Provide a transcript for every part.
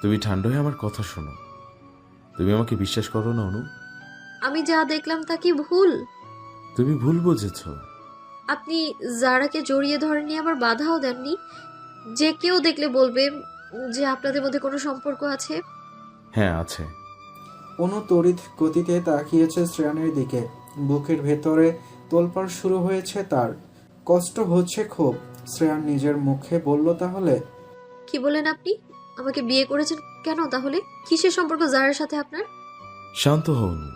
তুমি ঠান্ডা হয়ে আমার কথা শোনো। তুমি আমাকে বিশ্বাস করো না অনু? আমি যা দেখলাম তা কি ভুল? তুমি ভুল বুঝেছ। আপনি জারাকে জড়িয়ে ধরেননি, আবার বাধাও দেননি। যে কেউ দেখলে বলবে যে আপনাদের মধ্যে কোনো সম্পর্ক আছে। হ্যাঁ আছে। অনু তড়িৎ গতিতে তাকিয়েছে শ্রেয়ানের দিকে। বুকের ভেতরে তোলপাড় শুরু হয়েছে তার। কষ্ট হচ্ছে খুব। শ্রেয়ান নিজের মুখে বলল, তাহলে কি বলেন আপনি? আমাকে বিয়ে করেছেন কেন তাহলে? কিসের সম্পর্ক জারার সাথে আপনার? শান্ত হও অনু,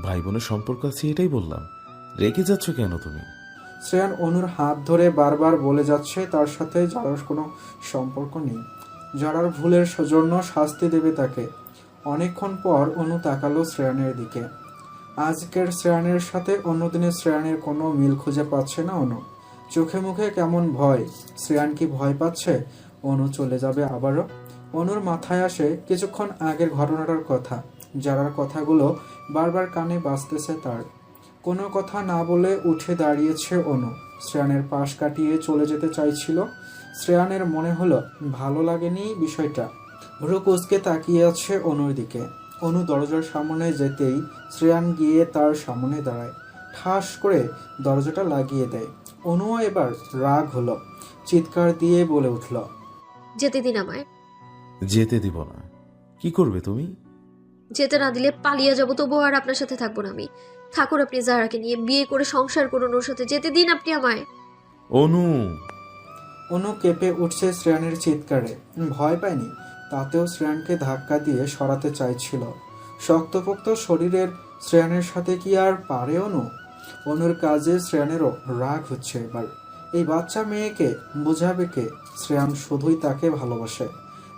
ভাই বোনের সম্পর্ক আছে এটাই বললাম। রেগে যাচ্ছ কেন তুমি? শ্রেয়ান অনুর হাত ধরে বারবার বলে যাচ্ছে তার সাথে যারার কোনো সম্পর্ক নেই। যারার ভুলের জন্য শাস্তি দেবে তাকে। অনেকক্ষণ পর অনু তাকালো শ্রেয়ানের দিকে। আজকের শ্রেয়ানের সাথে অন্যদিনের শ্রেয়ানের কোনো মিল খুঁজে পাচ্ছে না অনু। চোখে মুখে কেমন ভয়। শ্রেয়ান কি ভয় পাচ্ছে অনু চলে যাবে আবারও? অনুর মাথায় আসে কিছুক্ষণ আগের ঘটনাটার কথা। যারার কথাগুলো বারবার কানে বাজতেছে তার। কোনো কথা না বলে উঠে দাঁড়িয়েছে অনু। শ্রেয়ানের পাশ কাটিয়ে চলে যেতে চাইছিল। শ্রেয়ানের মনে হলো ভালো লাগেনি বিষয়টা। ভ্রু কুঁচকে তাকিয়ে আছে অনুর দিকে। অনু দরজার সামনে যেতেই শ্রেয়ান গিয়ে তার সামনে দাঁড়ায়। ঠাস করে দরজাটা লাগিয়ে দেয়। অনুও এবার রাগ হলো। চিৎকার দিয়ে বলে উঠল, যেতে দিন আমায়। যেতে দিব না। কি করবে তুমি? যেতে না দিলে পালিয়ে যাবো, তবুও আর আপনার সাথে থাকবো না আমি। থাকুন আপনি জারাকে নিয়ে, বিয়ে করে সংসার করুন ওর সাথে। যেতে দিন আপনি আমায়। অনু! অনু কেঁপে উঠছে শ্রেয়ানের চিৎকারে। ভয় পায়নি, তাতেও শ্রেয়ানকে ধাক্কা দিয়ে সরাতে চাইছিল। শক্তপোক্ত শরীরের শ্রেয়ানের সাথে কি আর পারে অনু? অনুর কাজে শ্রেয়ানেরও রাগ হচ্ছে এবার। এই বাচ্চা মেয়েকে বোঝাবে কে? শ্রেয়ান শুধুই তাকে ভালোবাসে।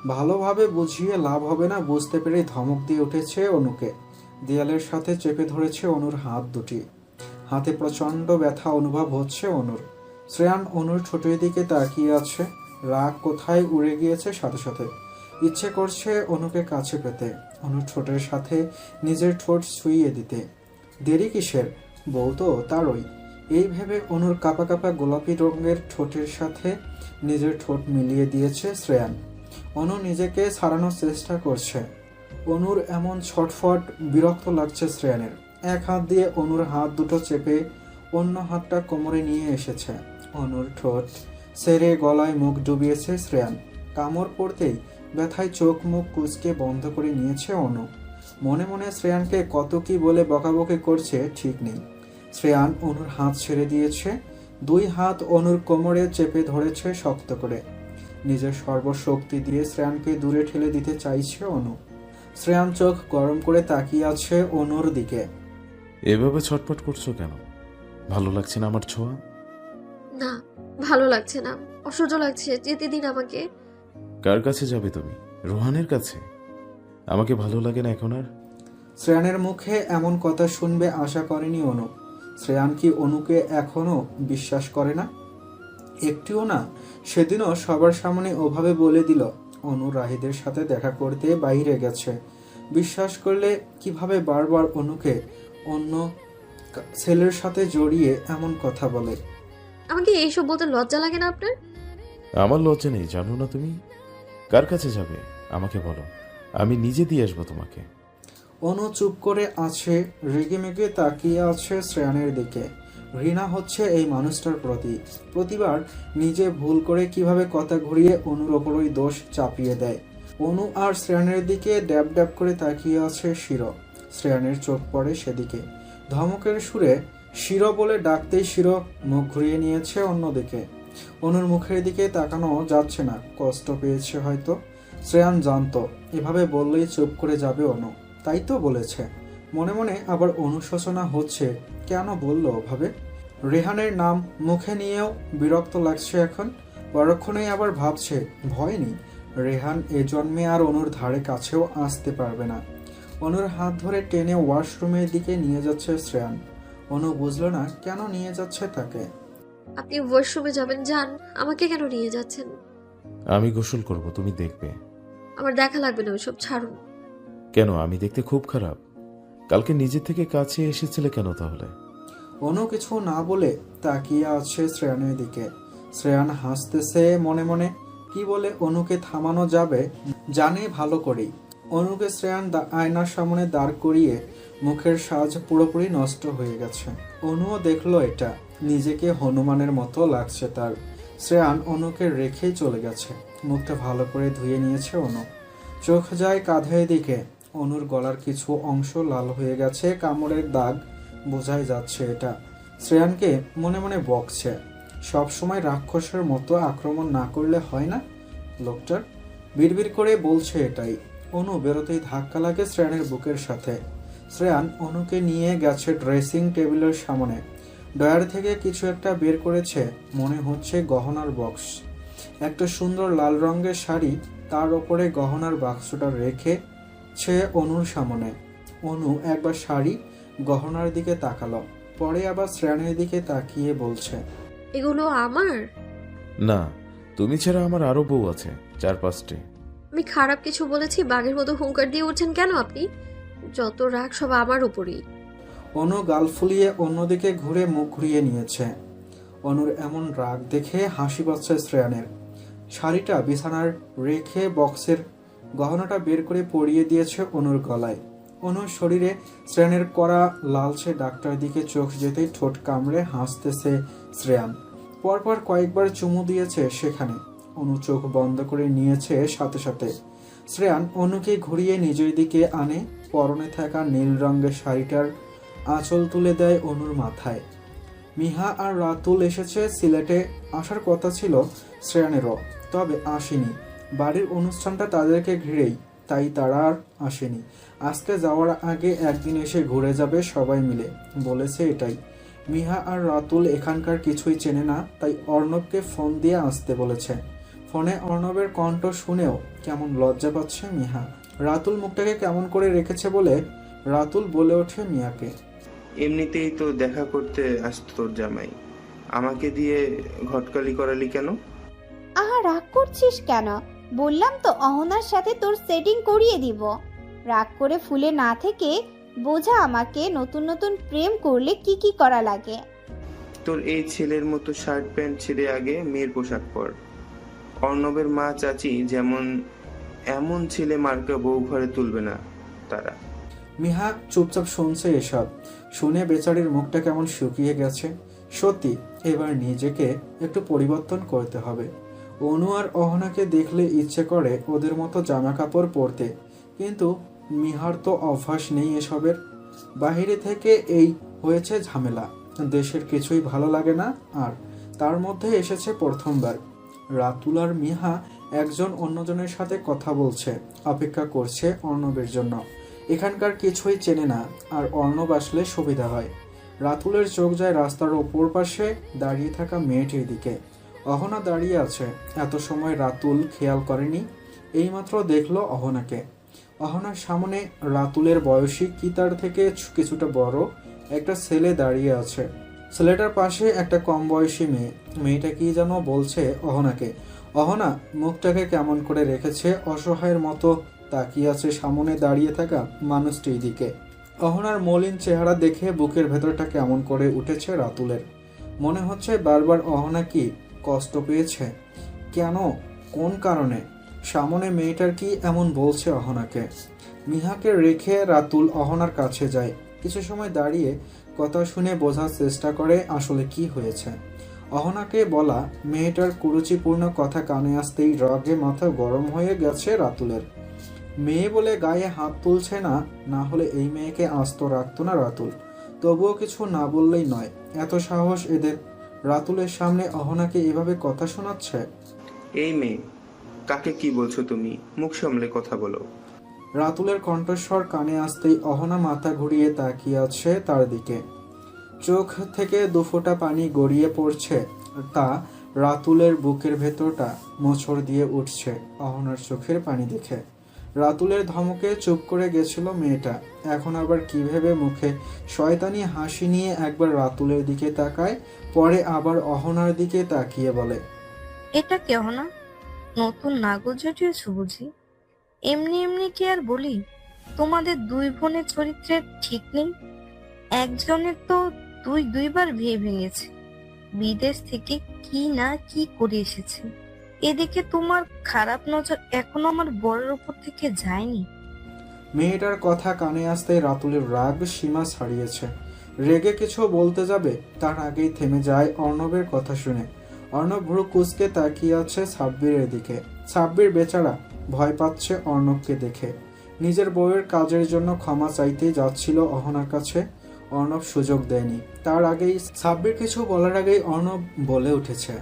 ভালোভাবে বুঝিয়ে লাভ হবে না বুঝতে পেরে ধমক দিয়ে উঠেছে অনুকে। দেয়ালের সাথে চেপে ধরেছে অনুর হাত দুটি। হাতে প্রচণ্ড ব্যথা অনুভব হচ্ছে অনুর। শ্রেয়ান অনুর ঠোঁটের দিকে তাকিয়ে আছে। রাগ কোথায় উড়ে গিয়েছে সাথে সাথে। ইচ্ছে করছে অনুকে কাছে পেতে, অনুর ঠোঁটের সাথে নিজের ঠোঁট ছুঁইয়ে দিতে। দেরি কিসের? বউ তো তারই। এই ভেবে অনুর কাপা কাপা গোলাপি রঙের ঠোঁটের সাথে নিজের ঠোঁট মিলিয়ে দিয়েছে শ্রেয়ান। অনু নিজেকে ছাড়ানোর চেষ্টা করছে। অনুর এমন ছটফট বিরক্ত লাগছে শ্রেয়ানের। এক হাত দিয়ে অনুর হাত দুটো চেপে অন্য হাতটা কোমরে নিয়ে এসেছে। অনুর ঠোঁট ছেড়ে গলায় মুখ ডুবিয়েছে শ্রেয়ান। কামড় পড়তেই ব্যথায় চোখ মুখ কুঁচকে বন্ধ করে নিয়েছে অনু। মনে মনে শ্রেয়ানকে কত কি বলে বকাবকি করছে ঠিক নেই। শ্রেয়ান অনুর হাত ছেড়ে দিয়েছে। দুই হাত অনুর কোমরে চেপে ধরেছে শক্ত করে। নিজের সর্বশক্তি দিয়ে শ্রেয়ানকে দূরে ঠেলে দিতে চাইছে অনু। শ্রেয়ান চোখ গরম করে তাকিয়ে আছে অনুর দিকে। এভাবে ছটপট করছো কেন? ভালো লাগছে না আমার ছোঁয়া? না, ভালো লাগছে না, অসহ্য লাগছে। যেতে দিন আমাকে। কার কাছে যাবে তুমি? রোহানের কাছে? আমাকে ভালো লাগে না এখন আর। শ্রেয়ানের মুখে এমন কথা শুনবে আশা করেনি অনু। শ্রেয়ান কি অনুকে এখনো বিশ্বাস করে না? একটিও না। সেদিনও সবার সামনে ওভাবে বলে দিল অনু রাহিদের সাথে দেখা করতে বাইরে গেছে। বিশ্বাস করলে কিভাবে বারবার অনুকে অন্য ছেলের সাথে জড়িয়ে এমন কথা বলে? আমাকে এইসব বলতে লজ্জা লাগে না আপনার? আমার লজ্জা নেই জানো না তুমি? কার কাছে যাবে আমাকে বলো, আমি নিজে দিয়ে আসবো তোমাকে। অনু চুপ করে আছে, রেগে মেগে তাকিয়ে আছে শ্রেয়ানের দিকে। ঘৃণা হচ্ছে এই মানুষটার প্রতি। প্রতিবার নিজে ভুল করে কিভাবে কথা ঘুরিয়ে অনুর ওপরই দোষ চাপিয়ে দেয়। অনু আর শ্রেয়ানের দিকে ড্যাব ড্যাব করে তাকিয়ে আছে শির। শ্রেয়ানের চোখ পড়ে সেদিকে। ধমকের সুরে শির বলে ডাকতেই শির মুখ ঘুরিয়ে নিয়েছে অন্যদিকে। অনুর মুখের দিকে তাকানো যাচ্ছে না, কষ্ট পেয়েছে হয়তো। শ্রেয়ান জানতো এভাবে বললেই চুপ করে যাবে অনু, তাই তো বলেছে। মনে মনে আবার অনুশোচনা হচ্ছে, কেন বলল ওভাবে? রেহানের নাম মুখে নিয়েও বিরক্ত লাগছে এখন। পরক্ষণেই আবার ভাবছে ভয় নেই, রেহান এ জন্মে আর অনুর ধারে কাছেও আসতে পারবে না। অনুর হাত ধরে টেনে ওয়াশরুমের দিকে নিয়ে যাচ্ছে শ্রেয়ান। অনু বুঝল না কেন নিয়ে যাচ্ছে তাকে। আপনি ওয়াশরুমে যাবেন, যান। আমাকে কেন নিয়ে যাচ্ছেন? আমি গোসল করব, তুমি দেখবে। আমার দেখা লাগবে না ওইসব, ছাড়ুন। কেন, আমি দেখতে খুব খারাপ? কালকে নিজে থেকে কাছে এসেছিলে কেন তাহলে? অনু কিছু না বলে তাকিয়ে আছে শ্রেয়ানের দিকে। শ্রেয়ান হাসতেছে মনে মনে। কি বলে অনুকে থামানো যাবে জানে ভালো করেই। অনুকে শ্রেয়ান আয়নার সামনে দাঁড় করিয়ে মুখের সাজ পুরোপুরি নষ্ট হয়ে গেছে। অনুও দেখলো এটা, নিজেকে হনুমানের মতো লাগছে তার। শ্রেয়ান অনুকে রেখেই চলে গেছে। মুখটা ভালো করে ধুয়ে নিয়েছে অনু। চোখ যায় কাঁধের দিকে। অনুর গলার কিছু অংশ লাল হয়ে গেছে, কামড়ের দাগ বোঝাই যাচ্ছে এটা। শ্রেয়ানকে মনে মনে বকছে, সবসময় রাক্ষসের মতো আক্রমণ না করলে হয় না লোকটার। বিড়বিড় করে বলছে এটাই। অনু বেরোতেই ধাক্কা লাগে শ্রেয়ানের বুকের সাথে। শ্রেয়ান অনুকে নিয়ে গেছে ড্রেসিং টেবিলের সামনে। ডয়ার থেকে কিছু একটা বের করেছে, মনে হচ্ছে গহনার বক্স। একটা সুন্দর লাল রঙের শাড়ি, তার ওপরে গহনার বাক্সটা রেখেছে অনুর সামনে। অনু একবার শাড়ি গহনার দিকে তাকালো, পরে আবার শ্রেয়ানের দিকে তাকিয়ে বলছে, এগুলো আমার? না, তুমি ছাড়া আমার আরো বউ আছে, 4-5টি। আমি খারাপ কিছু বলেছি? বাঘের মতো হুঙ্কার দিয়ে উঠছেন কেন আপনি? যত রাগ সব আমার উপরই। অনু গাল ফুলিয়ে অন্যদিকে ঘুরে মুখ ঘুরিয়ে নিয়েছে। অনুর এমন রাগ দেখে হাসি পাচ্ছে শ্রেয়ানের। শাড়িটা বিছানার রেখে বক্সের গহনাটা বের করে পরিয়ে দিয়েছে অনুর গলায়। অনুর শরীরে শ্রেয়ানের করা লালচে ডাক্তার দিকে চোখ যেতেই ঠোঁট কামড়ে হাসতেছে শ্রেয়ান। পরপর কয়েকবার চুমু দিয়েছে সেখানে। অনু চোখ বন্ধ করে নিয়েছে সাথে সাথে। শ্রেয়ান অনুকে ঘুরিয়ে নিজের দিকে আনে, পরনে থাকা নীল রঙের শাড়িটার আঁচল তুলে দেয় অনুর মাথায়। মিহা আর রাতুল এসেছে। সিলেটে আসার কথা ছিল শ্রেয়ানেরও, তবে আসেনি। বাড়ির অনুষ্ঠানটা তাদেরকে ঘিরেই, তাই তারা আর আসেনি। আজকে যাওয়ার আগে একদিন এসে ঘুরে যাবে সবাই মিলে, বলেছে এটাই। মিহা আর রাতুল এখানকার কিছুই চেনে না, তাই অর্ণবকে ফোন দিয়ে আসতে বলেছে। ফোনে অর্ণবের কণ্ঠ শুনেও কেমন লজ্জা পাচ্ছে মিহা। রাতুল মুখটাকে কেমন করে রেখেছে বলে রাতুল বলে ওঠে মিয়াকে, এমনিতেই তো দেখা করতে আসতো তোর জামাই, আমাকে দিয়ে ঘটকালি করালি কেন? আহা, রাগ করছিস কেন? বললাম তো অহনার সাথে তোর সেটিং করিয়ে দিব। রাগ করে ফুলে না থেকে বোঝা আমাকে নতুন নতুন প্রেম করলে কি কি করা লাগে। তোর এই ছেলের মতো শার্ট প্যান্ট ছেড়ে আগে মেয়ের পোশাক পর। অর্ণবের মা চাচি যেমন, এমন ছেলে মার্কা বউ ঘরে তুলবে না তারা। মিহা চুপচাপ শুনছে এসব। শুনে বেচারির মুখটা কেমন শুকিয়ে গেছে। সত্যি এবার নিজেকে একটু পরিবর্তন করতে হবে। অনু আর অহনাকে দেখলে ইচ্ছে করে ওদের মতো জামা কাপড় পরতে, কিন্তু মিহার তো অভ্যাস নেই এসবের। বাহিরে থেকে এই হয়েছে ঝামেলা, দেশের কিছুই ভালো লাগে না। আর তার মধ্যে এসেছে প্রথমবার। রাতুল আর মিহা একজন অন্যজনের সাথে কথা বলছে, অপেক্ষা করছে অর্ণবের জন্য। এখানকার কিছুই চেনে না, আর অর্ণব আসলে সুবিধা হয়। রাতুলের চোখ যায় রাস্তার ওপর পাশে দাঁড়িয়ে থাকা মেয়েটির দিকে। অহনা দাঁড়িয়ে আছে। এত সময় রাতুল খেয়াল করেনি, এইমাত্র দেখলো অহনাকে। অহনার সামনে রাতুলের বয়সী, কি তার থেকে কিছুটা বড় একটা ছেলে দাঁড়িয়ে আছে। ছেলেটার পাশে একটা কম বয়সী মেয়ে। মেয়েটা কি যেন বলছে অহনাকে। অহনা মুখটাকে কেমন করে রেখেছে, অসহায়ের মতো তাকিয়ে আছে সামনে দাঁড়িয়ে থাকা মানুষটির দিকে। অহনার মলিন চেহারা দেখে বুকের ভেতরটা কেমন করে উঠেছে রাতুলের। মনে হচ্ছে বারবার অহনা কি কষ্ট পেয়েছে, কেন, কোন কারণে। সামনে মেয়েটার কি এমন বলছে অহনাকে। মিহাকে রেখে রাতুল অহনার কাছে যায়। কিছু সময় দাঁড়িয়ে কথা শুনে বোঝার চেষ্টা করে আসলে কি হয়েছে। অহনাকে বলা মেয়েটার কুরুচিপূর্ণ কথা কানে আসতেই রাগে মাথা গরম হয়ে গেছে রাতুলের। মেয়ে বলে গায়ে হাত তুলছে না, না হলে এই মেয়েকে আস্ত রাখতো না রাতুল। তবুও কিছু না বললেই নয়, এত সাহস এদের। রাতুলের সামনে অহনাকে এভাবে কথা শোনাচ্ছে। এই মেয়ে, কাকে কি বলছো তুমি? মুখ সামলে কথা বলো। রাতুলের কণ্ঠস্বর কানে আসতেই অহনা মাথা ঘুরিয়ে তাকিয়ে আছে তার দিকে। চোখ থেকে দুফোঁটা পানি গড়িয়ে পড়ছে, তা রাতুলের বুকের ভেতরটা মোচড় দিয়ে উঠছে অহনার চোখের পানি দেখে। রাতুলের ধমকে চুপ করে গেছিল মেয়েটা। এখন আবার কি ভেবে মুখে শয়তানি হাসি নিয়ে একবার রাতুলের দিকে তাকায়, পরে আবার অহনার দিকে তাকিয়ে বলে, এটা কেহ না, নতুন নাগর জুটিয়েছ বুঝি? এমনি এমনি কি আর বলি? তোমাদের দুই বোনের চরিত্রের ঠিক নেই। একজনের তো দুইবার বিয়ে ভেঙেছে, বিদেশ থেকে কি না কি করে এসেছে। এদিকে তোমার খারাপ নজর এখনো আমার বরের উপর থেকে যায়নি। মেয়েটার কথা কানে আসতেই রাতুলের রাগ সীমা ছাড়িয়েছে। রেগে কিছু বলতে যাবে তার আগেই থেমে যায় অর্ণবের কথা শুনে। অর্ণব ভ্রু কুঁচকে তাকিয়ে আছে সাব্বিরের দিকে। সাব্বির বেচারা ভয় পাচ্ছে অর্ণবকে দেখে। নিজের বউয়ের কাজের জন্য ক্ষমা চাইতেই যাচ্ছিল অহনার কাছে, অর্ণব সুযোগ দেয়নি। তার আগেই সাব্বির কিছু বলার আগেই অর্ণব বলে উঠেছে,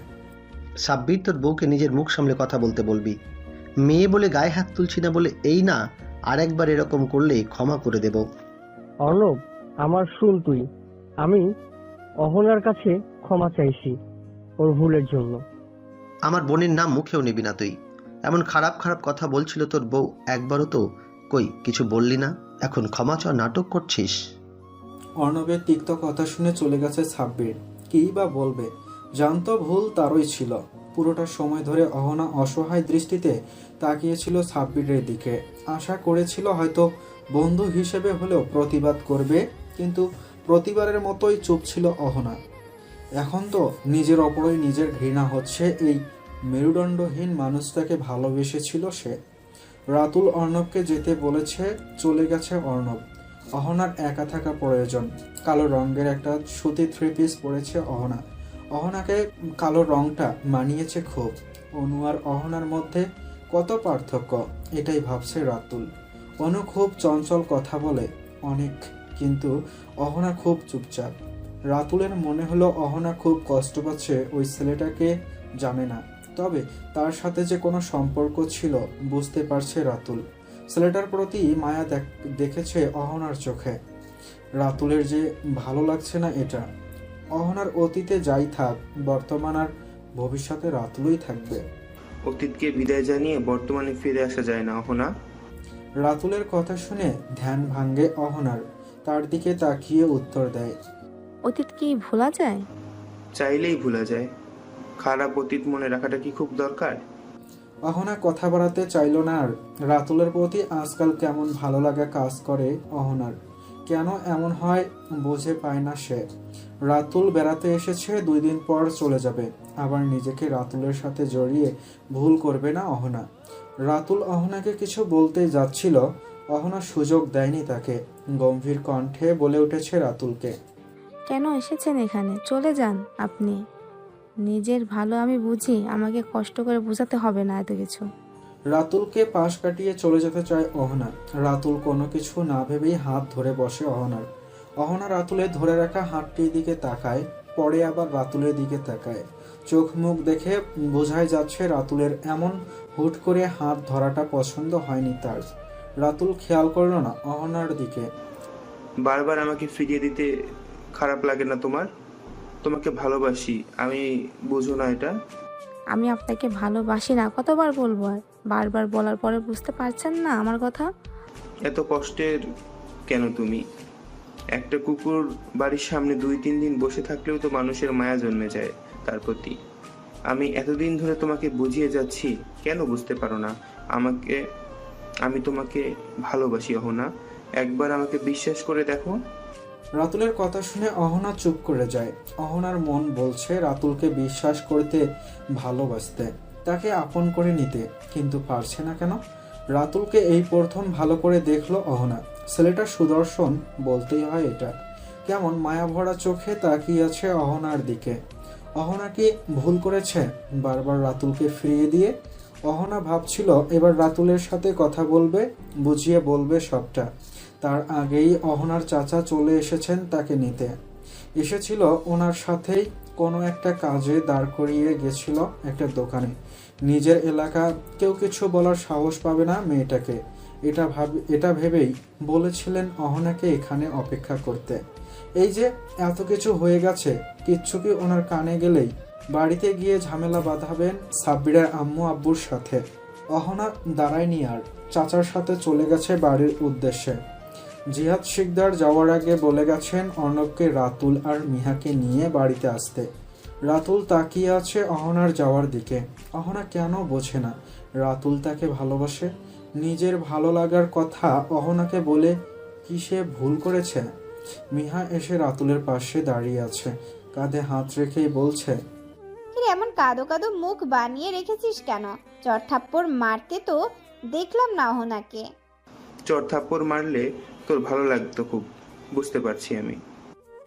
সাব্বির, তোর বউকে নিজের মুখ সামলে কথা বলতে বলবি। মেয়ে বলে গায়ে হাত তুলছি না বলে এই না, আর একবার এরকম করলেই ক্ষমা করে দেব। অর্ণব, আমার শুন তুই, আমি অহনার কাছে ক্ষমা চাইছি ওর ভুলের জন্য। আমার বোনের নাম মুখেও নিবি না তুই। এমন খারাপ খারাপ কথা বলছিল তোর বউ, একবারও তো কই কিছু বললি না, এখন ক্ষমা চাওয়ার নাটক করছিস। অর্ণবের তিক্ত কথা শুনে চলে গেছে সাব্বির। কি বা বলবে, জানতো ভুল তারই ছিল। পুরোটা সময় ধরে অহনা অসহায় দৃষ্টিতে তাকিয়েছিল সাব্বিরের দিকে। আশা করেছিল হয়তো বন্ধু হিসেবে হলেও প্রতিবাদ করবে, কিন্তু প্রতিবারের মতোই চুপ ছিল অহনা। এখন তো নিজের ওপরই নিজের ঘৃণা হচ্ছে। এই মেরুদণ্ডহীন মানুষটাকে ভালোবেসেছিল সে। রাতুল অর্ণবকে যেতে বলেছে, চলে গেছে অর্ণব। অহনার একা থাকা প্রয়োজন। কালো রঙের একটা সুতি থ্রি পিস পরেছে অহনা। অহনাকে কালো রংটা মানিয়েছে খুব। অনু আর অহনার মধ্যে কত পার্থক্য, এটাই ভাবছে রাতুল। অনু খুব চঞ্চল কথা বলে অনেক, কিন্তু অহনা খুব চুপচাপ। রাতুলের মনে হলো অহনা খুব কষ্ট পাচ্ছে ওই ছেলেটাকে জানে না, তবে তার সাথে যে কোনো সম্পর্ক ছিল বুঝতে পারছে রাতুল। ছেলেটার প্রতি মায়া দেখেছে অহনার চোখে। রাতুলের যে ভালো লাগছে না এটা। অহনার অতীতে যাই থাক, বর্তমান আর ভবিষ্যতে রাতুলই থাকবে। অতীতকে বিদায় জানিয়ে বর্তমানে ফিরে আসা যায় না অহনা। রাতুলের কথা শুনে ধ্যান ভাঙ্গে অহনার। তার দিকে তাকিয়ে উত্তর দেয়, অতীত কি ভোলা যায়? চাইলেই ভুলা যায়। খারাপ অতীত মনে রাখাটা কি খুব দরকার? অহনা কথা বাড়াতে চাইল না আর। রাতুলের প্রতি আজকাল কেমন ভালো লাগা কাজ করে অহনার। কেন এমন হয় বুঝে পায় না সে। রাতুল বেড়াতে এসেছে, 2 দিন পর চলে যাবে। আবার নিজেকে রাতুলের সাথে জড়িয়ে ভুল করবে না অহনা। রাতুল অহনাকে কিছু বলতে যাচ্ছিল, অহনা সুযোগ দেয়নি তাকে। গম্ভীর কণ্ঠে বলে উঠেছে রাতুলকে, কেন এসেছেন এখানে? চলে যান আপনি। নিজের ভালো আমি বুঝি, আমাকে কষ্ট করে বোঝাতে হবে না এত কিছু। রাতুলকে পাশ কাটিয়ে চলে যেতে চায় অহনা। রাতুল কোনো কিছু না ভেবেই হাত ধরে বসে অহনার। অহনা রাতুলের ধরে রাখা হাতটির দিকে তাকায়, পরে আবার রাতুলের দিকে তাকায়। চোখ মুখ দেখে বোঝাই যাচ্ছে রাতুলের এমন হুট করে হাত ধরাটা পছন্দ হয়নি তার। রাতুল খেয়াল করলো না অহনার দিকে। বারবার আমাকে ফিরিয়ে দিতে খারাপ লাগে না তোমার? তোমাকে ভালোবাসি আমি, বুঝো না এটা? আমি আপনাকে ভালোবাসি না কতবার বলবো আর? বারবার বলার পরে বুঝতে পারছেন না আমার কথা? এত কষ্টের কেন তুমি? একটা কুকুর বাড়ির সামনে 2-3 দিন বসে থাকলেও তো মানুষের মায়া জন্মে যায় তার প্রতি। আমি এতদিন ধরে তোমাকে বুঝিয়ে যাচ্ছি, কেন বুঝতে পারো না? আমি তোমাকে ভালোবাসি অহনা, একবার আমাকে বিশ্বাস করে দেখো। রাতুলের কথা শুনে অহনা চুপ করে যায়। অহনার মন বলছে রাতুলকে বিশ্বাস করতে, ভালোবাসতে, তাকে আপন করে নিতে, কিন্তু পারছে না কেন। রাতুলকে এই প্রথম ভালো করে দেখলো অহনা। ছেলেটা সুদর্শন, বলতেই হয় এটা। কেমন মায়া ভরা চোখে তাকিয়ে আছে অহনার দিকে। অহনা কি ভুল করেছে বারবার রাতুলকে ফিরিয়ে দিয়ে? অহনা ভাবছিল এবার রাতুলের সাথে কথা বলবে, বুঝিয়ে বলবে সবটা। তার আগেই অহনার চাচা চলে এসেছেন তাকে নিতে। এসেছিল ওনার সাথেই কোনো একটা কাজে দাঁড় করিয়ে গেছিল একটা দোকানে। নিজের এলাকা, কেউ কিছু বলার সাহস পাবে না মেয়েটাকে, এটা ভেবেই বলেছিলেন অহনাকে এখানে অপেক্ষা করতে। এই যে এত কিছু হয়ে গেছে, কিচ্ছু কি ওনার কানে গেলেই বাড়িতে গিয়ে ঝামেলা বাঁধাবেন সাব্বিরের আম্মু আব্বুর সাথে। অহনা দাঁড়ায়নি আর, চাচার সাথে চলে গেছে বাড়ির উদ্দেশ্যে। জিহাদ শিকদার যাওয়ার আগে বলে গেছেন অর্ণবকে রাতুল আর মিহাকে নিয়ে বাড়িতে আসতে। রাতুল তাকিয়ে আছে অহনার যাওয়ার দিকে। অহনা কেন বোঝে না রাতুল তাকে ভালোবাসে। নিজের ভালো লাগার কথা অহনাকে বলে কি সে ভুল করেছে? মিহা এসে রাতুলের পাশে দাঁড়িয়ে আছে, কাঁধে হাত রেখেই বলছে, এমন কাদো কাদো মুখ বানিয়ে রেখেছিস কেন? চড়থাপ্পড় মারতে তো দেখলাম না অহনাকে। চর থাপ্পড় মারলে তোর ভালো লাগতো খুব, বুঝতে পারছি আমি।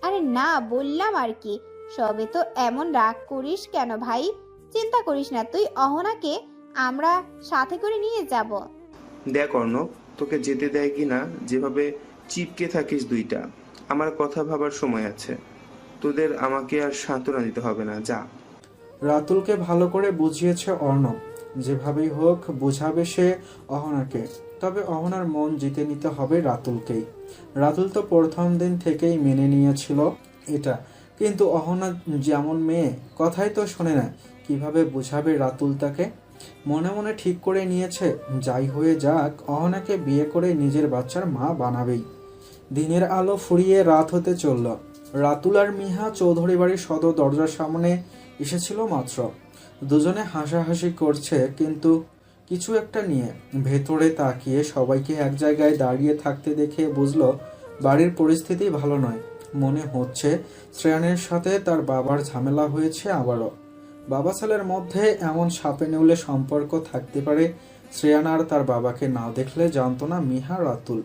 আরে না, বললাম আর কি। সবে তো এমন রাগ করিস কেন ভাই? চিন্তা করিস না, তুই অহনাকে আমরা সাথে করে নিয়ে যাব। দেখ অর্ণব, তোকে যেতে দেয় কিনা, যেভাবে চিপকে থাকিস দুইটা, আমার কথা ভাবার সময় আছে। তোদের আমাকে আর সান্ত্বনা দিতে হবে না, যা। রাতুলকে ভালো করে বুঝিয়েছে অর্ণব। যেভাবেই হোক বুঝাবে সে অহনাকে। তবে অহনার মন জিতে নিতে হবে রাতুলকেই। রাতুল তো প্রথম দিন থেকেই মেনে নিয়েছিল এটা, কিন্তু অহনা যেমন মেয়ে, কথাই তো শোনে না। কিভাবে বুঝাবে রাতুল তাকে? মনে মনে ঠিক করে নিয়েছে, যাই হয়ে যাক অহনাকে বিয়ে করে নিজের বাচ্চার মা বানাবেই। দিনের আলো ফুরিয়ে রাত হতে চলল। রাতুল আর মিহা চৌধুরী বাড়ির সদর দরজার সামনে এসেছিল মাত্র। দুজনে হাসাহাসি করছে, কিন্তু কিছু একটা নিয়ে। ভেতরে তাকিয়ে সবাইকে এক জায়গায় দাঁড়িয়ে থাকতে দেখে বুঝলো বাড়ির পরিস্থিতি ভালো নয়। মনে হচ্ছে শ্রেয়ানের সাথে তার বাবার ঝামেলা হয়েছে আবারও। বাবা ছেলের মধ্যে এমন সাপে নেউলে সম্পর্ক থাকতে পারে, শ্রেয়ান আর তার বাবাকে না দেখলে জানতো না মিহা রাতুল।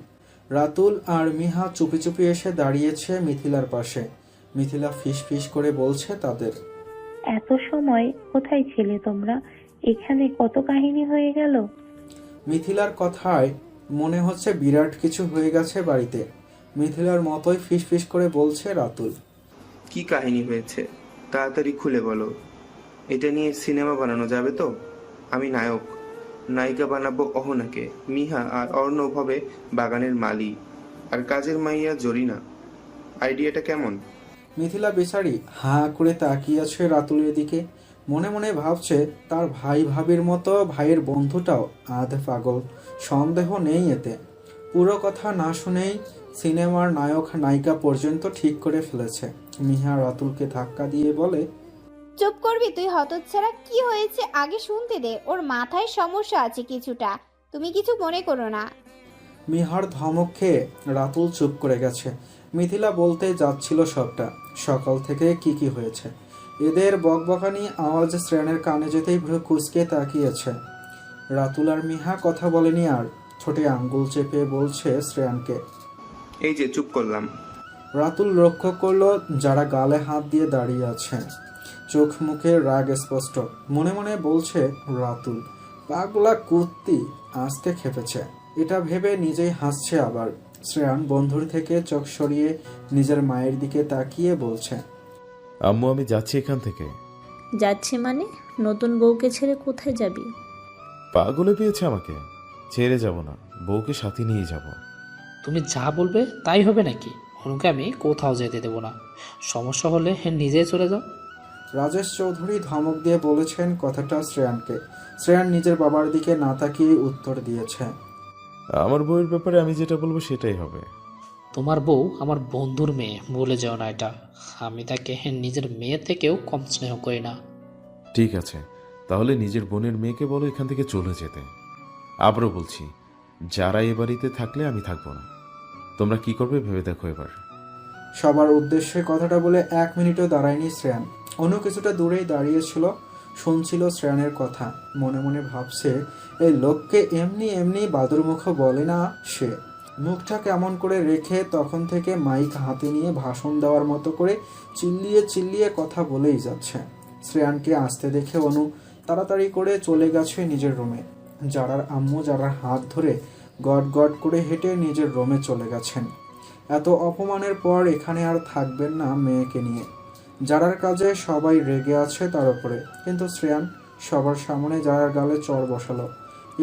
রাতুল আর মিহা চুপি চুপি এসে দাঁড়িয়েছে মিথিলার পাশে। মিথিলা ফিস ফিস করে বলছে তাদের, এত সময় কোথায় ছিলে তোমরা? এখানে কত কাহিনী হয়ে গেল। মিথিলার কথায় মনে হচ্ছে বিরাট কিছু হয়ে গেছে বাড়িতে। মিথিলার মতোই ফিস ফিস করে বলছে রাতুল। কি কাহিনী হয়েছে তাড়াতাড়ি খুলে বলো। এটা নিয়ে সিনেমা বানানো যাবে তো? আমি নায়ক, নায়িকা বানাবো অহনাকে, মিহা আর অর্ণব হবে বাগানের মালি, আর কাজের মাইয়া জরিনা। আইডিয়াটা কেমন? মিথিলা বেচারি হাঁ করে তাকিয়ে আছে রাতুলের দিকে। মনে মনে ভাবছে তার ভাই ভাবির মতো ভাইয়ের বন্ধুটাও আধ পাগল, সন্দেহ নেই এতে। পুরো কথা না শুনেই সিনেমার নায়ক নায়িকা পর্যন্ত ঠিক করে ফেলেছে। মিহা রাতুলকে ধাক্কা দিয়ে বলে, চুপ করবি তুই হতচ্ছাড়া? কি হয়েছে আগে শুনতে দে। ওর মাথায় সমস্যা আছে কিছুটা, তুমি কিছু মনে করো না। মিহার ধমক খেয়ে রাতুল চুপ করে গেছে। মিথিলা বলতে যাচ্ছিল সবটা, সকাল থেকে কি কি হয়েছে। এদের বকবকানি আওয়াজ শ্রেয়ানের কানে যেতেই ভ্রু কুঁচকে তাকিয়েছে। রাতুল আর মিহা কথা বলেনি আর, ঠোঁটে আঙ্গুল চেপে বলছে শ্রেয়ানকে, এই যে চুপ করলাম। রাতুল লক্ষ্য করলো যারা গালে হাত দিয়ে দাঁড়িয়ে আছে। চোখ মুখে রাগ স্পষ্ট। মনে মনে বলছে রাতুল পাগলা কুত্তি, আজকে খেপেছে। এটা ভেবে নিজেই হাসছে আবার। শ্রেয়ান বন্ধুর থেকে চোখ সরিয়ে নিজের মায়ের দিকে তাকিয়ে বলছে, আম্মু আমি যাচ্ছি এখান থেকে। যাচ্ছে মানে? নতুন বউকে ছেড়ে কোথায় যাবি? পাগলে পেয়েছে আমাকে, ছেড়ে যাব না, বউকে সাথে নিয়ে যাব। তুমি যা বলবে তাই হবে নাকি? অনুকে আমি কোথাও যেতে দেবো না, সমস্যা হলে নিজেই চলে যাও। রাজেশ চৌধুরী ধমক দিয়ে বলেছেন কথাটা শ্রেয়ানকে। শ্রেয়ান নিজের বাবার দিকে না তাকিয়ে উত্তর দিয়েছে, আমার বউয়ের ব্যাপারে আমি যেটা বলবো সেটাই হবে। তোমার বউ আমার বন্ধুর মেয়ে, ভুলে যাও না এটা। আমি তাকে নিজের মেয়ে থেকেও কম স্নেহ করি না। ঠিক আছে, তাহলে নিজের বোনের মেয়েকে বলো এখান থেকে চলে যেতে। আবারও বলছি, যারা এ বাড়িতে থাকলে আমি থাকবো না। তোমরা কি করবে ভেবে দেখো এবার। সবার উদ্দেশ্যে কথাটা বলে 1 মিনিটও দাঁড়ায়নি শ্রেয়ান। অন্য কিছুটা দূরেই দাঁড়িয়েছিল, শুনছিল শ্রেয়ানের কথা। মনে মনে ভাবছে এই লোককে এমনি এমনি বাদুরমুখ বলে না সে। মুখটা কেমন করে রেখে তখন থেকে মাইক হাতে নিয়ে ভাষণ দেওয়ার মতো করে চিল্লিয়ে চিল্লিয়ে কথা বলেই যাচ্ছে। শ্রেয়ানকে আসতে দেখে অনু তাড়াতাড়ি করে চলে গেছে নিজের রুমে। যারার আম্মু যারার হাত ধরে গট গট করে হেঁটে নিজের রুমে চলে গেছেন। এত অপমানের পর এখানে আর থাকবেন না মেয়েকে নিয়ে। যারার কাজে সবাই রেগে আছে তার উপরে, কিন্তু শ্রেয়ান সবার সামনে যারার গালে চর বসালো।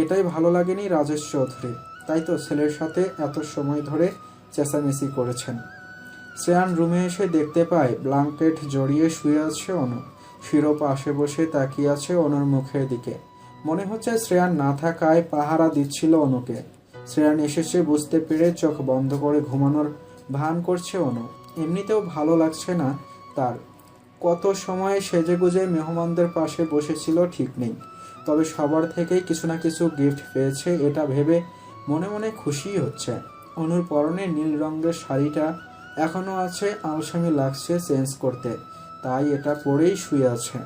এটাই ভালো লাগেনি রাজেশ চৌধুরী, তাই তো ছেলের সাথে এত সময় ধরে চেঁচামেচি করেছেন। শ্রেয়ান রুমে এসে দেখতে পায় ব্ল্যাঙ্কেট জড়িয়ে শুয়ে আছে অনু। শিরো পাশে বসে তাকিয়ে আছে অনুর মুখের দিকে। মনে হচ্ছে শ্রেয়ান না থাকায় পাহারা দিচ্ছিল অনুকে। শ্রেয়ান এসেছে বুঝতে পেরে চোখ বন্ধ করে ঘুমানোর ভান করছে অনু। এমনিতেও ভালো লাগছে না তার। কত সময় সেজেগুজে মেহমানদের পাশে বসেছিল ঠিক নেই, তবে সবার থেকেই কিছু না কিছু গিফট পেয়েছে, এটা ভেবে মনে মনে খুশি হচ্ছে। অনুর পরনে নীল রঙের শাড়িটা এখনো আছে, আলসামি লাগছে চেঞ্জ করতে, তাই এটা পরেই শুয়ে আছে।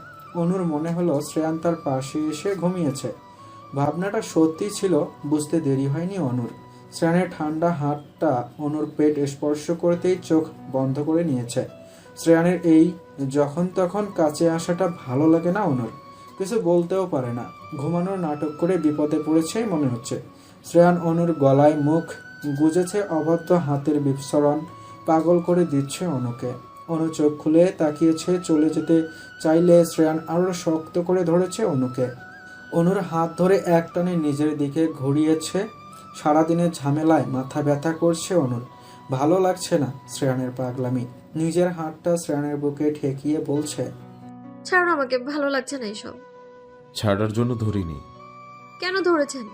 অনুর মনে হলো শ্রেয়ান তার পাশে এসে ঘুমিয়েছে। ভাবনাটা সত্যি ছিল, বুঝতে দেরি হয়নি অনুর। শ্রেয়ানের ঠান্ডা হাতটা অনুর পেট স্পর্শ করতেই চোখ বন্ধ করে নিয়েছে। শ্রেয়ানের এই যখন তখন কাছে আসাটা ভালো লাগে না অনুর। কিছু বলতেও পারে না, ঘুমানোর নাটক করে বিপদে পড়েছে মনে হচ্ছে। শ্রেয়ান অনুর গলায় মুখ গুজেছে, অবাধ্য হাতের বিস্ফোরণ পাগল করে দিচ্ছে অনুকে। অনু চোখ খুলে তাকিয়েছে, চলে যেতে চাইলে শ্রেয়ান আরো শক্ত করে ধরেছে অনুকে। অনুর হাত ধরে একটানে নিজের দিকে ঘুরিয়েছে। সারাদিনের ঝামেলায় মাথা ব্যথা করছে অনুর, ভালো লাগছে না শ্রেয়ানের পাগলামি। নিজের হাতটা শ্রেয়ানের বুকে ঠেকিয়ে বলছে, ছাড়ুন আমাকে, ভালো লাগছে না এসব। ছাড়ার জন্য ধরিনি। কেন ধরেছেন?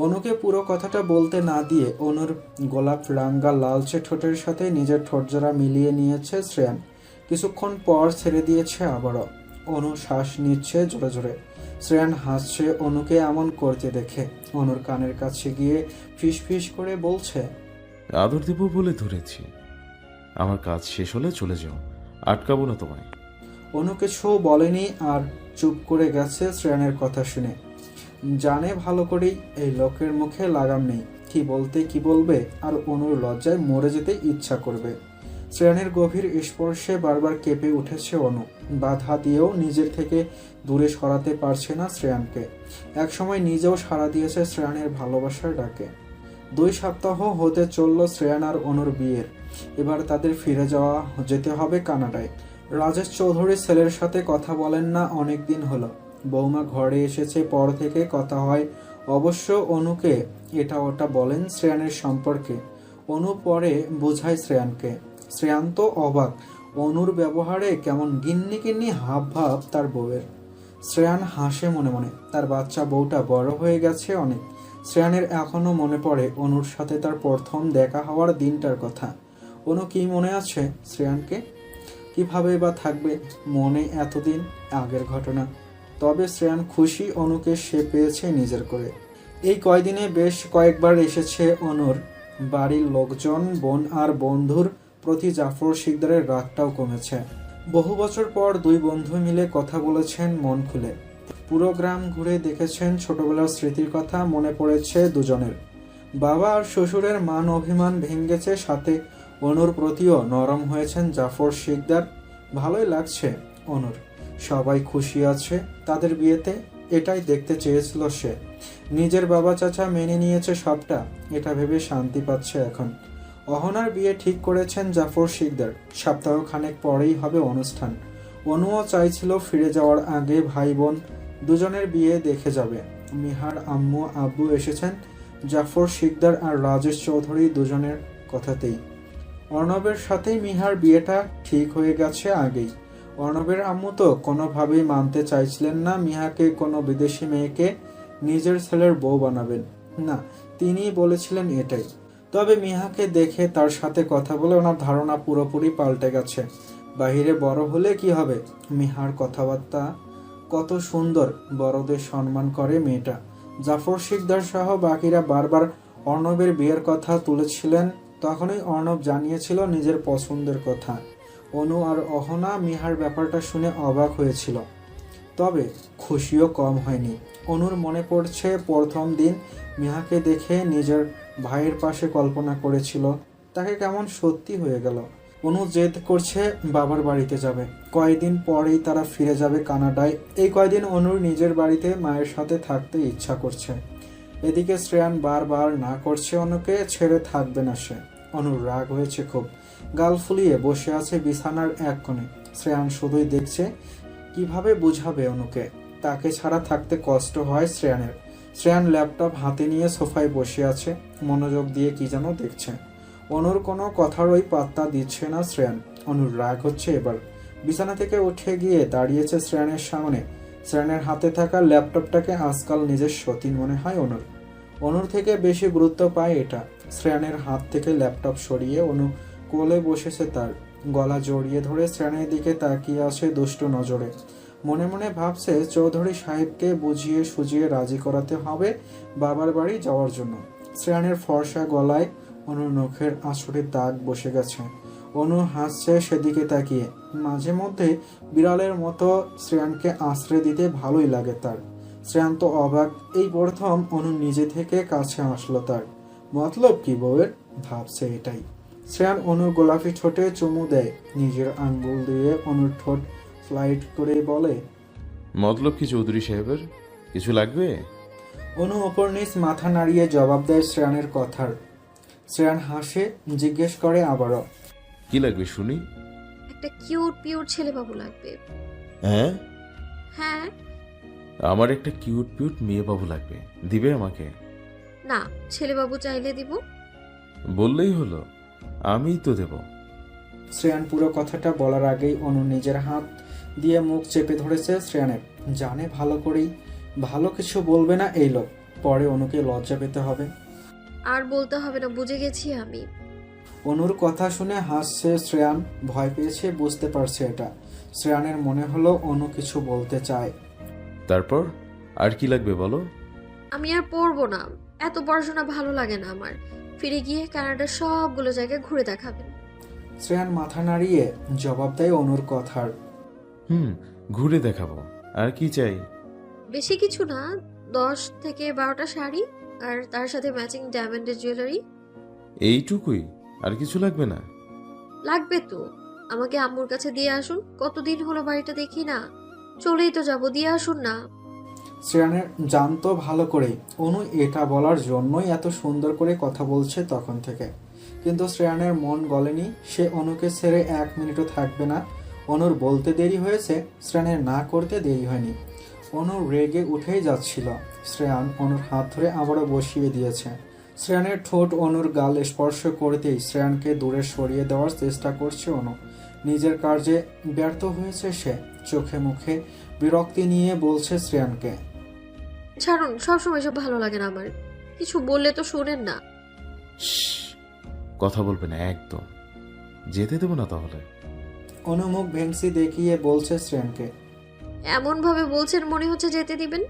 অনুকে পুরো কথাটা বলতে না দিয়ে অনুর গোলাপ রাঙ্গা লালচে ঠোঁটের সাথে নিজের ঠোঁটজোড়া মিলিয়ে নিয়েছে শ্রেয়ান। কিছুক্ষণ পর ছেড়ে দিয়েছে আবারও। অনু শ্বাস নিচ্ছে জোরে জোরে। শ্রেয়ান হাসছে অনুকে এমন করতে দেখে। অনুর কানের কাছে গিয়ে ফিস ফিস করে বলছে, আদর দিব বলে ধরেছি। আমার কাজ শেষ হলে চলে যাও, আটকাবো না তোমায়। অনু কিছু বলেনি আর চুপ করে গেছে শ্রেয়ানের কথা শুনে। জানে ভালো করেই এই লোকের মুখে লাগাম নেই, কি বলতে কি বলবে, আর অনুর লজ্জায় মরে যেতে ইচ্ছা করবে। শ্রেয়ানের গভীর স্পর্শে বারবার কেঁপে উঠেছে অনু। বাধা দিয়েও নিজের থেকে দূরে সরাতে পারছে না শ্রেয়ানকে। একসময় নিজেও সাড়া দিয়েছে শ্রেয়ানের ভালোবাসার ডাকে। 2 সপ্তাহ হতে চলল শ্রেয়ান আর অনুর বিয়ের। এবার তাদের ফিরে যেতে হবে কানাডায়। রাজেশ চৌধুরী ছেলের সাথে কথা বলেন না অনেক দিন হলো। বৌমা ঘরে এসেছে পর থেকে কথা হয়। অবশ্য অনুকে এটা ওটা বলেন শ্রেয়ানের সম্পর্কে। অনু পরে বোঝায় শ্রেয়ানকে। শ্রেয়ান তো অবাক, অনুর ব্যবহারে কেমন গিন্নি গিন্নি হাব ভাব তার বউয়ের। শ্রেয়ান হাসে মনে মনে, তার বাচ্চা বউটা বড় হয়ে গেছে অনেক। শ্রেয়ানের এখনো মনে পড়ে অনুর সাথে তার প্রথম দেখা হওয়ার দিনটার কথা। অনু কি মনে আছে শ্রেয়ানকে? কিভাবে বা থাকবে মনে এতদিন আগের ঘটনা। তবে শ্রেয়ান খুশি অনুকে সে পেয়েছে নিজের করে। এই কয়দিনে বেশ কয়েকবার এসেছে অনুর বাড়ির লোকজন। বোন আর বন্ধুর প্রতি জাফর শিকদারের রাগটাও কমেছে। বহু বছর পর 2 বন্ধু মিলে কথা বলেছেন মন খুলে। পুরো গ্রাম ঘুরে দেখেছেন, ছোটবেলার স্মৃতির কথা মনে পড়েছে দুজনের। বাবা আর শ্বশুরের মান অভিমান ভেঙেছে, সাথে অনুর প্রতিও নরম হয়েছেন জাফর শিকদার। ভালোই লাগছে অনুর, সবাই খুশি আছে তাদের বিয়েতে। এটাই দেখতে চেয়েছিল সে। নিজের বাবা চাচা মেনে নিয়েছে সবটা, এটা ভেবে শান্তি পাচ্ছে এখন। অহনার বিয়ে ঠিক করেছেন জাফর শিকদার। সপ্তাহ খানেক পরেই হবে অনুষ্ঠান। অনুও চাইছিল ফিরে যাওয়ার আগে ভাই বোন দুজনের বিয়ে দেখে যাবে। মিহার আম্মু আব্বু এসেছেন জাফর শিকদার আর রাজেশ চৌধুরী দুজনের কথাতেই। অর্ণবের সাথেই মিহার বিয়েটা ঠিক হয়ে গেছে আগেই। অর্ণবের আম্মু তো কোনোভাবেই মানতে চাইছিলেন না মিহাকে কোনো বিদেশি মেয়েকে নিজের ছেলের বউ বানাবেন না, তিনি বলেছিলেন এটাই। তবে মিহাকে দেখে তার সাথে কথা বলে ওনার ধারণা পুরোপুরি পাল্টে গেছে। বাহিরে বড় হলে কি হবে, মিহার কথাবার্তা কত সুন্দর, বড়দের সম্মান করে মেয়েটা। জাফর শিকদার সহ বাকিরা বারবার অর্ণবের বিয়ের কথা তুলেছিলেন। তখনই অর্ণব জানিয়েছিল নিজের পছন্দের কথা। অনু আর অহনা মিহার ব্যাপারটা শুনে অবাক হয়েছিল, তবে খুশিও কম হয়নি। অনুর মনে পড়ছে প্রথম দিন মিহাকে দেখে নিজের ভাইয়ের পাশে কল্পনা করেছিল, তাকে কেমন সত্যি হয়ে গেল। অনু জেদ করছে বাবার বাড়িতে যাবে। কয়েকদিন পরেই তারা ফিরে যাবে কানাডায়। এই কয়েকদিন অনুর নিজের বাড়িতে মায়ের সাথে থাকতে ইচ্ছা করছে। এদিকে শ্রেয়ান বারবার না করছে অনুকে ছেড়ে থাকবে না সে। অনুর রাগ হয়েছে খুব, গাল ফুলিয়ে বসে আছে বিছানার এক কোণে। শ্রেয়ান শুধুই দেখছে কিভাবে বুঝাবে অনুকে, তাকে ছাড়া থাকতে কষ্ট হয় শ্রেয়ানের। শ্রেয়ান ল্যাপটপ হাতে নিয়ে সোফায় বসে আছে, মনোযোগ দিয়ে কি যেন দেখছে। অনুর কোনো কথারই পাত্তা দিচ্ছে না শ্রেয়ান। অনুর রাগ হচ্ছে এবার। বিছানা থেকে উঠে গিয়ে দাঁড়িয়েছে শ্রেয়ানের সামনে। শ্রেয়ানের হাতে থাকা ল্যাপটপটাকে আজকাল নিজের সতীন মনে হয় অনুর। অনুর থেকে বেশি গুরুত্ব পায় এটা। শ্রেয়ানের হাত থেকে ল্যাপটপ সরিয়ে অনু কোলে বসেছে, তার গলা জড়িয়ে ধরে শ্রেয়ানের দিকে তাকিয়ে আছে দুষ্ট নজরে। মনে মনে ভাবছে চৌধুরী সাহেবকে বুঝিয়ে সুজিয়ে রাজি করাতে হবে বাবার বাড়ি যাওয়ার জন্য। শ্রেয়ানের ফর্সা গলায় অনুর নখের আঁচড়ে দাগ বসে গেছে। অনু হাসছে সেদিকে তাকিয়ে। মাঝে মধ্যে বিড়ালের মতো শ্রেয়ানকে আশ্রয় দিতে ভালোই লাগে তার। শ্রেয়ান তো অবাক, এই প্রথম অনু নিজে থেকে কাছে আসলো তার। মতলব কি বউয়ের, ভাবছে এটাই। শ্রেয়ান অনুর গোলাপি ঠোঁটে চুমু দেয়, নিজের আঙ্গুল দিয়ে অনুর ঠোঁট স্লাইড করে বলে, মতলব কি চৌধুরী সাহেবের, কিছু লাগবে? অনু ওপর নিচ মাথা নাড়িয়ে জবাব দেয় শ্রেয়ানের কথার। শ্রেয়ান হাসে, জিজ্ঞেস করে আবারও, কি লাগবে শুনি? একটা কিউট পিউট ছেলেবাবু লাগবে। হ্যাঁ, হ্যাঁ। আমার একটা কিউট পিউট মেয়ে বাবু লাগবে, দিবে আমাকে? না, ছেলেবাবু চাইলে দিব। বললেই হলো, আমিই তো দেব। শ্রেয়ান পুরো কথাটা বলার আগেই অনু নিজের হাত দিয়ে মুখ চেপে ধরেছে শ্রেয়ানের। জানে ভালো করেই ভালো কিছু বলবে না এই লোক, পরে অনুকে লজ্জা পেতে হবে। আর বলতে হবে না, বুঝে গেছি আমি। অনুর কথা শুনে হাসছে শ্রেয়ান, ভয় পেয়েছে বুঝতে পারছে এটা। শ্রেয়ানের মনে হলো অনু কিছু বলতে চায়। তারপর আর কি লাগবে বলো? আমি আর পড়বো না, এত পড়াশোনা ভালো লাগে না আমার। ফিরে গিয়ে কানাডার সবগুলো জায়গায় ঘুরে দেখাবেন। শ্রেয়ান মাথা নাড়িয়ে জবাব দেয় অনুর কথার। ঘুরে দেখাবো, আর কি চাই? বেশি কিছু না, 10 থেকে 12টা শাড়ি আর তার সাথে ম্যাচিং ডায়মন্ডের জুয়েলারি। এইটুকুই, আর কিছু লাগবে না? লাগবে তো। আমাকে আম্মুর কাছে দিয়ে আসুন, কতদিন হলো বাড়িটা দেখি না। চলেই তো যাবো, দিয়ে আসুন না। শ্রেয়ানের জানতো ভালো করেই অনু এটা বলার জন্যই এত সুন্দর করে কথা বলছে তখন থেকে। কিন্তু শ্রেয়ানের মন গলেনি, সে অনুকে ছেড়ে 1 মিনিটও থাকবে না। অনুর বলতে দেরি হয়েছে, শ্রেয়ানের না করতে দেরি হয়নি। অনু রেগে উঠেই যাচ্ছিল। শ্রেয়ান অনুর হাত ধরে আবারও বসিয়ে দিয়েছে। শ্রেয়ানের ঠোঁট অনুর গাল স্পর্শ করতেই শ্রেয়ানকে দূরে সরিয়ে দেওয়ার চেষ্টা করছে অনু। নিজের কার্যে ব্যর্থ হয়েছে সে। চোখে মুখে বিরক্তি নিয়ে বলছে শ্রেয়ানকে, ছাড়ুন, সবসময় সব ভালো লাগে না আমার। কিছু বললে তো শোনেন না। কথা বলবে না একদম, যেতে দেবো না তাহলে। অনু মুখ ভেংসি দেখিয়ে বলছে শ্রেয়ানকে, এমন ভাবে বলছেন মনে হচ্ছে যেতে দিবেন।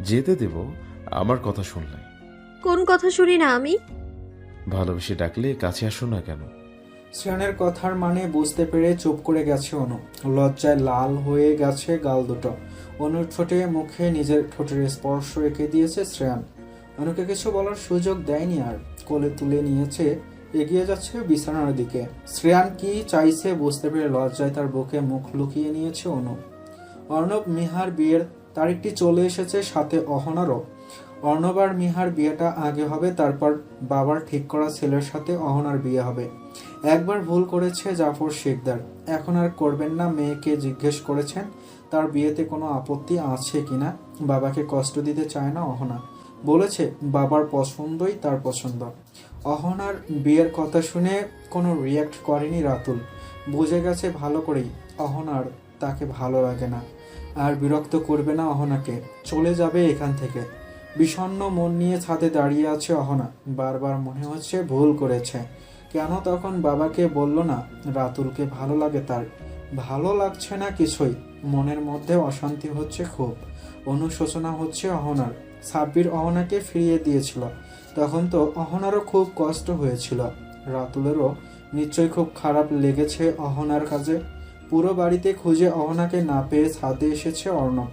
যেতে দেব আমার কথা শুনলে। কোন কথা শুনি না আমি? ভালোবেসে ডাকলে কাছে আসো না কেন? শ্রেয়ানের কথার মানে বুঝতে পেরে চুপ করে গেছে অনু। লজ্জায় লাল হয়ে গেছে গাল দুটো। অনুর ঠোঁটে মুখে নিজের ঠোঁটের স্পর্শ রেখে দিয়েছে শ্রেয়ান। অনুকে কিছু বলার সুযোগ দেয়নি আর। কোলে তুলে নিয়েছে, এগিয়ে যাচ্ছে বিছানার দিকে। শ্রেয়ান কি চাইছে বুঝতে পেরে লজ্জায় তার বুকে মুখ লুকিয়ে নিয়েছে অনু। অর্ণব মিহার বিয়ের তারিখটি চলে এসেছে, সাথে অহনারও। অর্ণব আর মিহার বিয়েটা আগে হবে, তারপর বাবার ঠিক করা ছেলের সাথে অহনার বিয়ে হবে। একবার ভুল করেছে জাফর শিকদার, এখন আর করবেন না। মেয়েকে জিজ্ঞেস করেছেন তার বিয়েতে কোনো আপত্তি আছে কিনা। বাবাকে কষ্ট দিতে চায় না অহনা, বলেছে বাবার পছন্দই তার পছন্দ। অহনার বিয়ের কথা শুনে কোনো রিয়াক্ট করেনি রাতুল। বুঝে গেছে ভালো করেই অহনার তাকে ভালো লাগে না, আর বিরক্ত করবে না অহনাকে, চলে যাবে এখান থেকে। বিষণ্ণ মন নিয়ে ছাদে দাঁড়িয়ে আছে অহনা। বারবার মনে হচ্ছে ভুল করেছে, কেন তখন বাবাকে বলল না রাতুলকে ভালো লাগে তার। ভালো লাগছে না কিছুই, মনের মধ্যে অশান্তি হচ্ছে খুব। অনুশোচনা হচ্ছে অহনার। সাব্বির অহনাকে ফিরিয়ে দিয়েছিল, তখন তো অহনারও খুব কষ্ট হয়েছিল। রাতুলেরও নিশ্চয়ই খুব খারাপ লেগেছে অহনার কাজে। পুরো বাড়িতে খুঁজে অহনাকে না পেয়ে ছাদে এসেছে অর্ণব।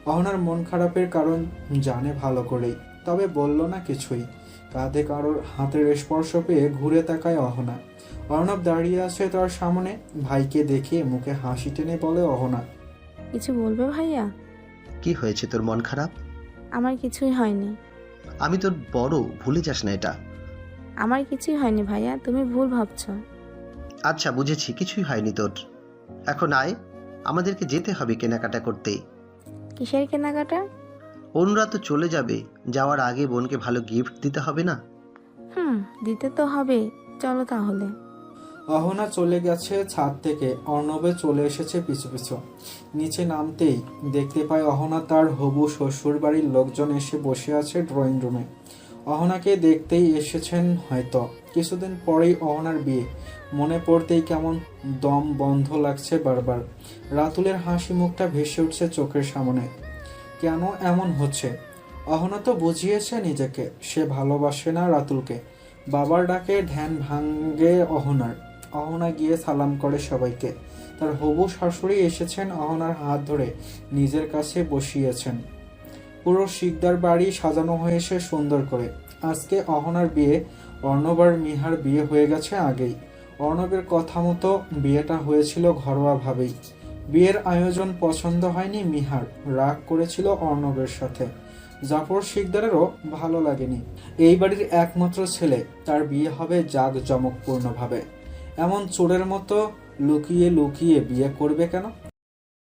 অহনার মন খারাপের কারণ জানে ভালো করেই, তবে বলল না কিছুই। কাঁধে কারোর হাতের স্পর্শ পেয়ে ঘুরে তাকায় অহনা। অর্ণব দাঁড়িয়ে আছে তার সামনে, ভাইকে দেখে মুখে হাসি টেনে বলে অহনা, কিছু বলবে ভাইয়া? কি হয়েছে তোর মন খারাপ? আমার কিছুই হয়নি। আমি তোর বড়, ভুলে যাস না এটা। আমার কিছুই হয়নি ভাইয়া, তুমি ভুল ভাবছো। আচ্ছা বুঝেছি, কিছুই হয়নি তোর। এখন আয়, আমাদেরকে যেতে হবে কেনাকাটা করতে। কিসের কেনাকাটা? অনুরা তো চলে যাবে, যাওয়ার আগে বোনকে ভালো গিফট দিতে হবে না? দিতে তো হবে, চলো তাহলে। অহনা চলে গেছে ছাদ থেকে, অর্ণবে চলে এসেছে পিছু পিছু। নিচে নামতেই দেখতে পায় অহনা তার হবু শ্বশুর বাড়ির লোকজন এসে বসে আছে ড্রয়িং রুমে। অহনাকে দেখতেই এসেছেন হয়তো। কিছুদিন পরেই অহনার বিয়ে, মনে পড়তেই কেমন দম বন্ধ লাগছে বারবার। রাতুলের হাসি মুখটা ভেসে উঠছে চোখের সামনে। কেন এমন হচ্ছে? অহনা তো বুঝিয়েছে নিজেকে, সে ভালোবাসে না রাতুলকে। বাবার ডাকে ধ্যান ভাঙ্গে অহনার। অহনা গিয়ে সালাম করে সবাইকে। তার হবু শাশুড়ি এসেছেন, অহনার হাত ধরে নিজের কাছে বসিয়েছেন। পুরো শিকদার বাড়ি সাজানো হয়েছে সুন্দর করে। আজকে অহনার বিয়ে, অর্ণব আর মিহার বিয়ে হয়ে গেছে আগেই। অর্ণবের কথা মতো বিয়েটা হয়েছিল ঘরোয়াভাবেই। বিয়ের আয়োজন পছন্দ হয়নি মিহার, রাগ করেছিল অর্ণবের সাথে। জাফর শিকদারেরও ভালো লাগেনি। এই বাড়ির একমাত্র ছেলে, তার বিয়ে হবে জাঁকজমকপূর্ণভাবে। এমন চোরের মতো লুকিয়ে লুকিয়ে বিয়ে করবে কেন?